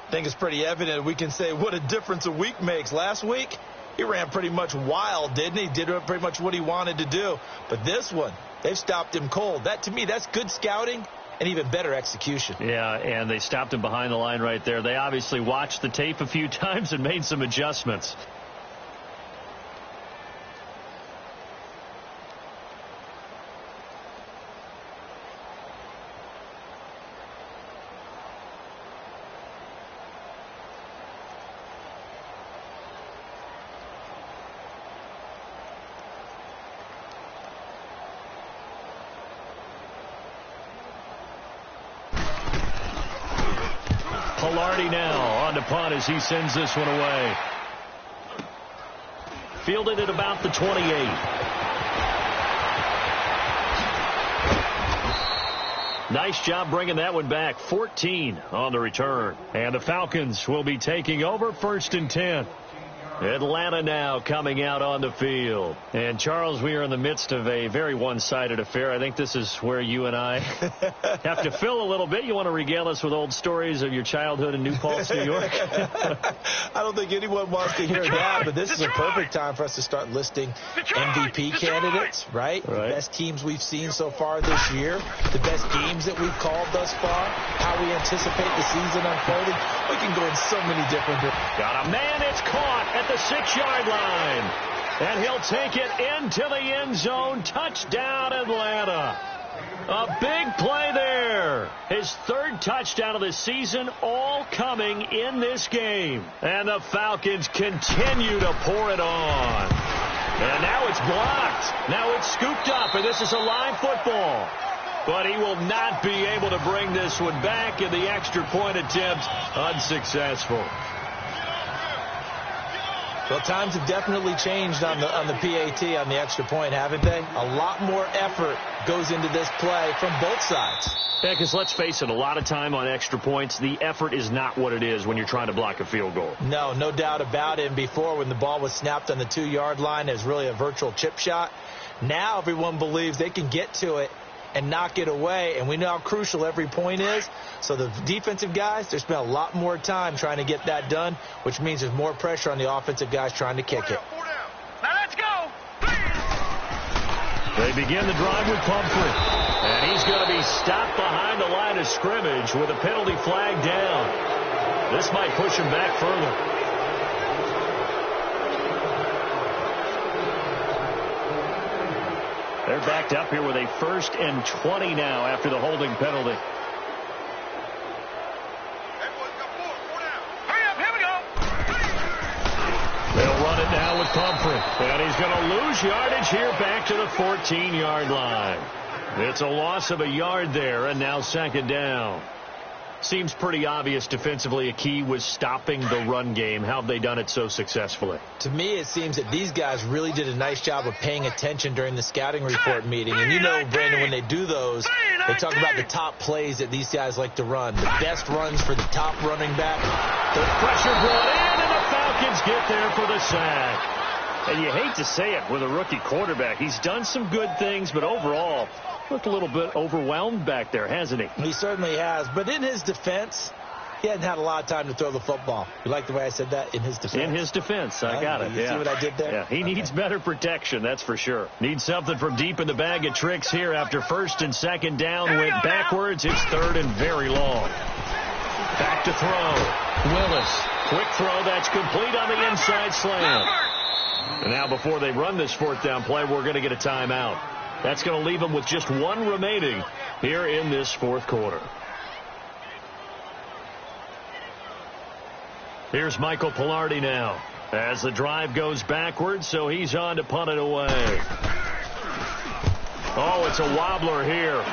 Speaker 5: I think it's pretty evident. We can say what a difference a week makes. Last week, he ran pretty much wild, didn't he? Did pretty much what he wanted to do. But this one, they've stopped him cold. That, to me, that's good scouting and even better execution.
Speaker 3: Yeah, and they stopped him behind the line right there. They obviously watched the tape a few times and made some adjustments. Now on the punt as he sends this one away. Fielded at about the 28. Nice job bringing that one back. 14 on the return. And the Falcons will be taking over 1st and 10. Atlanta now coming out on the field. And, Charles, we are in the midst of a very one-sided affair. I think this is where you and I have to fill a little bit. You want to regale us with old stories of your childhood in New Paltz, New York?
Speaker 5: I don't think anyone wants to hear that, but this is a perfect time for us to start listing MVP candidates, right? The best teams we've seen so far this year, the best games that we've called thus far, how we anticipate the season unfolding. We can go in so many different directions.
Speaker 3: Got a man, it's caught at the 6-yard line. And he'll take it into the end zone. Touchdown, Atlanta. A big play there. His 3rd touchdown of the season, all coming in this game. And the Falcons continue to pour it on. And now it's blocked. Now it's scooped up, and this is a live football. But he will not be able to bring this one back, and the extra point attempt unsuccessful.
Speaker 5: Well, times have definitely changed on the PAT, on the extra point, haven't they? A lot more effort goes into this play from both sides.
Speaker 3: Yeah, because let's face it, a lot of time on extra points, the effort is not what it is when you're trying to block a field goal.
Speaker 5: No doubt about it. And before, when the ball was snapped on the 2-yard line, it was really a virtual chip shot. Now everyone believes they can get to it and knock it away, and we know how crucial every point is. So the defensive guys, they spent a lot more time trying to get that done, which means there's more pressure on the offensive guys trying to kick it.
Speaker 4: Now let's go.
Speaker 3: They begin the drive with Pumphrey, and he's going to be stopped behind the line of scrimmage with a penalty flag down. This might push him back further. They're backed up here with a 1st and 20 now after the holding penalty. They'll run it now with Pumphrey. And he's going to lose yardage here back to the 14-yard line. It's a loss of a yard there, and now 2nd down. Seems pretty obvious defensively a key was stopping the run game. How have they done it so successfully?
Speaker 5: To me, it seems that these guys really did a nice job of paying attention during the scouting report meeting. And you know, Brandon, when they do those, they talk about the top plays that these guys like to run. The best runs for the top running back.
Speaker 3: The pressure brought in, and the Falcons get there for the sack. And you hate to say it with a rookie quarterback. He's done some good things, but overall, looked a little bit overwhelmed back there, hasn't he?
Speaker 5: He certainly has. But in his defense, he hadn't had a lot of time to throw the football. You like the way I said that? In his defense.
Speaker 3: In his defense. I got it.
Speaker 5: You see what I did there?
Speaker 3: Yeah, he needs better protection, that's for sure. Needs something from deep in the bag of tricks here after first and second down. Went backwards. It's third and very long. Back to throw. Willis. Quick throw. That's complete on the inside slant. And now before they run this fourth down play, we're going to get a timeout. That's going to leave them with just one remaining here in this fourth quarter. Here's Michael Pilardi now as the drive goes backwards, so he's on to punt it away. Oh, it's a wobbler here.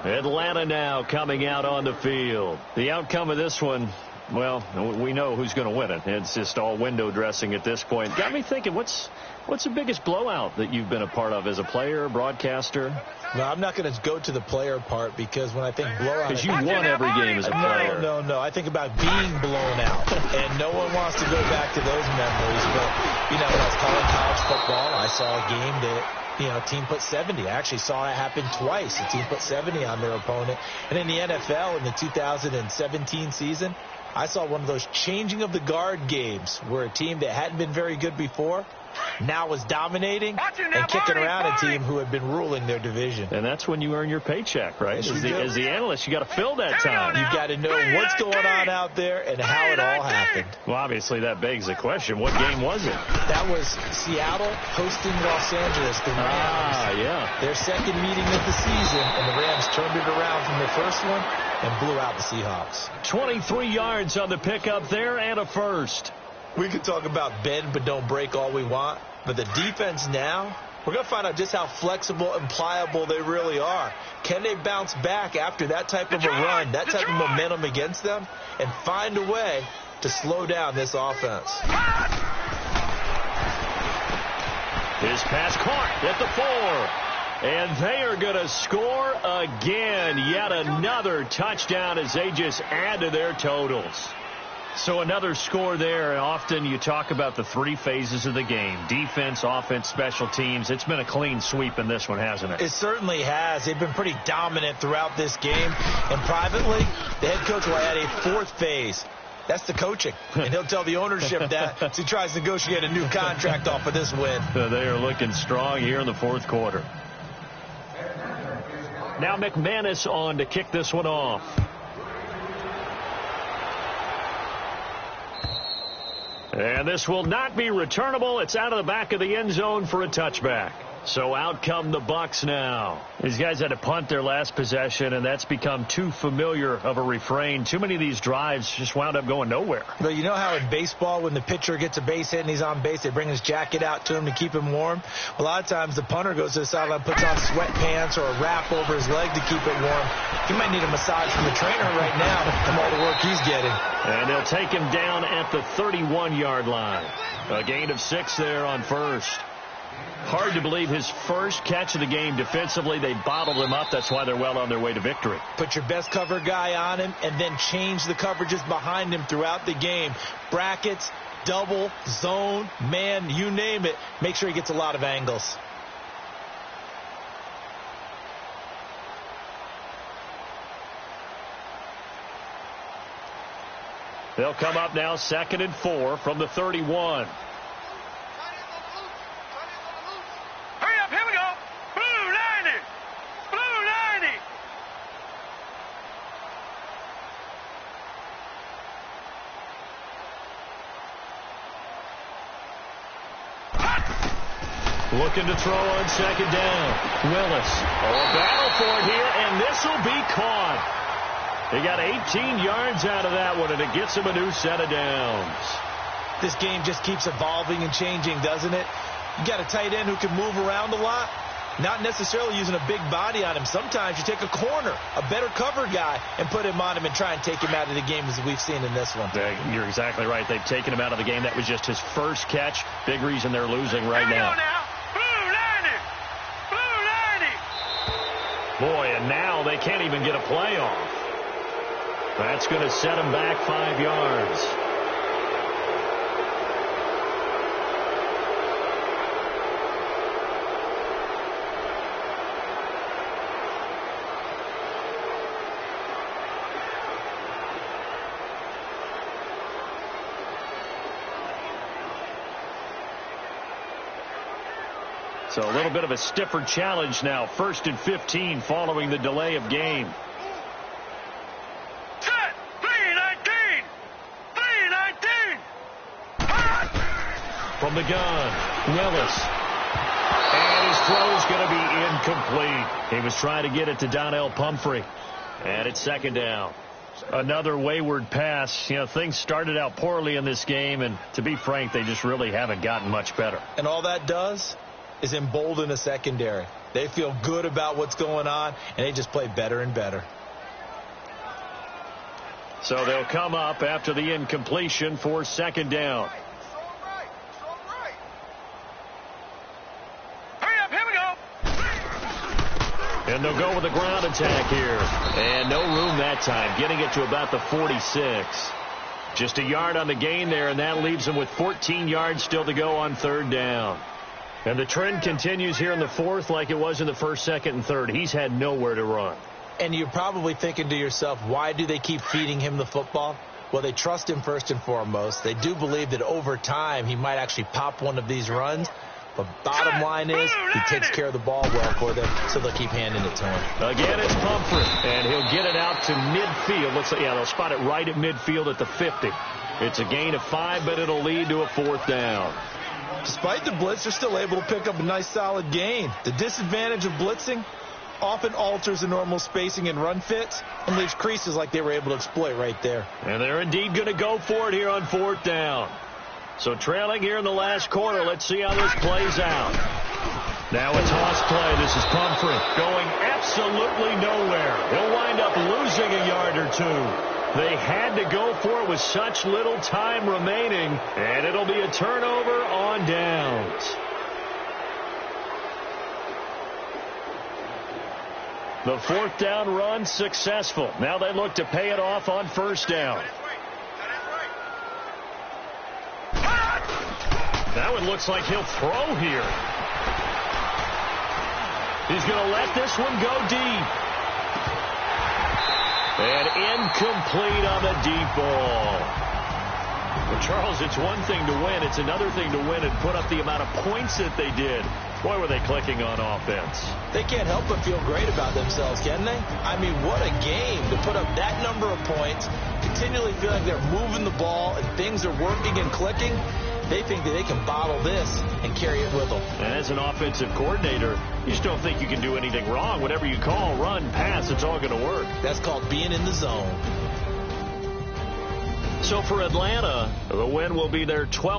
Speaker 3: Atlanta now coming out on the field. The outcome of this one, well, we know who's going to win it. It's just all window dressing at this point. Got me thinking, what's the biggest blowout that you've been a part of as a player, broadcaster?
Speaker 5: No, I'm not going to go to the player part because when I think blowout...
Speaker 3: Because you won every game as a player.
Speaker 5: No. I think about being blown out. And no one wants to go back to those memories. But, when I was calling college football, I saw a game that... a team put 70. I actually saw it happen twice. A team put 70 on their opponent. And in the NFL, in the 2017 season, I saw one of those changing of the guard games where a team that hadn't been very good before now was dominating and kicking around a team who had been ruling their division.
Speaker 3: And that's when you earn your paycheck, right? As the analyst, you got to fill that time.
Speaker 5: You've got to know what's going on out there and how it all happened.
Speaker 3: Well, obviously, that begs the question, what game was it?
Speaker 5: That was Seattle hosting Los Angeles, the Rams.
Speaker 3: Yeah.
Speaker 5: Their second meeting of the season, and the Rams turned it around from their first one and blew out the Seahawks.
Speaker 3: 23 yards on the pickup there and a first.
Speaker 5: We could talk about bend but don't break all we want, but the defense now, we're going to find out just how flexible and pliable they really are. Can they bounce back after that type of a run, that type of momentum against them, and find a way to slow down this offense?
Speaker 3: His pass caught at the 4. And they are going to score again. Yet another touchdown as they just add to their totals. So another score there. Often you talk about the three phases of the game. Defense, offense, special teams. It's been a clean sweep in this one, hasn't it?
Speaker 5: It certainly has. They've been pretty dominant throughout this game. And privately, the head coach will add a fourth phase. That's the coaching. And he'll tell the ownership that as he tries to negotiate a new contract off of this win.
Speaker 3: They are looking strong here in the fourth quarter. Now McManus on to kick this one off. And this will not be returnable. It's out of the back of the end zone for a touchback. So out come the Bucs now. These guys had to punt their last possession, and that's become too familiar of a refrain. Too many of these drives just wound up going nowhere.
Speaker 5: But you know how in baseball, when the pitcher gets a base hit and he's on base, they bring his jacket out to him to keep him warm? A lot of times the punter goes to the sideline, puts on sweatpants or a wrap over his leg to keep it warm. He might need a massage from the trainer right now from all the work he's getting.
Speaker 3: And they'll take him down at the 31-yard line. A gain of 6 there on first. Hard to believe his first catch of the game defensively. They bottled him up. That's why they're well on their way to victory.
Speaker 5: Put your best cover guy on him and then change the coverages behind him throughout the game. Brackets, double, zone, man, you name it. Make sure he gets a lot of angles.
Speaker 3: They'll come up now 2nd and 4 from the 31. Looking to throw on 2nd down. Willis. Oh, a battle for it here, and this will be caught. They got 18 yards out of that one, and it gets him a new set of downs.
Speaker 5: This game just keeps evolving and changing, doesn't it? You got a tight end who can move around a lot, not necessarily using a big body on him. Sometimes you take a corner, a better cover guy, and put him on him and try and take him out of the game as we've seen in this one.
Speaker 3: Yeah, you're exactly right. They've taken him out of the game. That was just his first catch. Big reason they're losing right now. Boy, and now they can't even get a play off. That's going to set him back 5 yards. So a little bit of a stiffer challenge now. 1st and 15 following the delay of game.
Speaker 4: Set. 3-19. 3-19.
Speaker 3: From the gun, Willis. And his throw's going to be incomplete. He was trying to get it to Donnell Pumphrey. And it's 2nd down. Another wayward pass. You know, things started out poorly in this game, and to be frank, they just really haven't gotten much better.
Speaker 5: And all that does is embolden the secondary. They feel good about what's going on, and they just play better and better.
Speaker 3: So they'll come up after the incompletion for 2nd down.
Speaker 4: Hurry up, here we go.
Speaker 3: And they'll go with the ground attack here. And no room that time, getting it to about the 46. Just a yard on the gain there, and that leaves them with 14 yards still to go on 3rd down. And the trend continues here in the 4th like it was in the 1st, 2nd, and 3rd. He's had nowhere to run.
Speaker 5: And you're probably thinking to yourself, why do they keep feeding him the football? Well, they trust him first and foremost. They do believe that over time he might actually pop one of these runs. But bottom line is he takes care of the ball well for them, so they'll keep handing it to him.
Speaker 3: Again, it's Pumphrey, and he'll get it out to midfield. Looks like, yeah, they'll spot it right at midfield at the 50. It's a gain of 5, but it'll lead to a 4th down.
Speaker 5: Despite the blitz, they're still able to pick up a nice solid gain. The disadvantage of blitzing often alters the normal spacing and run fits and leaves creases like they were able to exploit right there.
Speaker 3: And they're indeed going to go for it here on 4th down. So trailing here in the last quarter. Let's see how this plays out. Now a toss play. This is Pumphrey going absolutely nowhere. He'll wind up losing a yard or 2. They had to go for it with such little time remaining, and it'll be a turnover on downs. The 4th down run successful. Now they look to pay it off on 1st down. Now it looks like he'll throw here. He's going to let this one go deep. And incomplete on the deep ball. Well, Charles, it's one thing to win. It's another thing to win and put up the amount of points that they did. Boy, were they clicking on offense.
Speaker 5: They can't help but feel great about themselves, can they? I mean, what a game to put up that number of points, continually feel like they're moving the ball and things are working and clicking. They think that they can bottle this and carry it with them.
Speaker 3: And as an offensive coordinator, you just don't think you can do anything wrong. Whatever you call, run, pass, it's all going to work.
Speaker 5: That's called being in the zone.
Speaker 3: So for Atlanta, the win will be their 12th.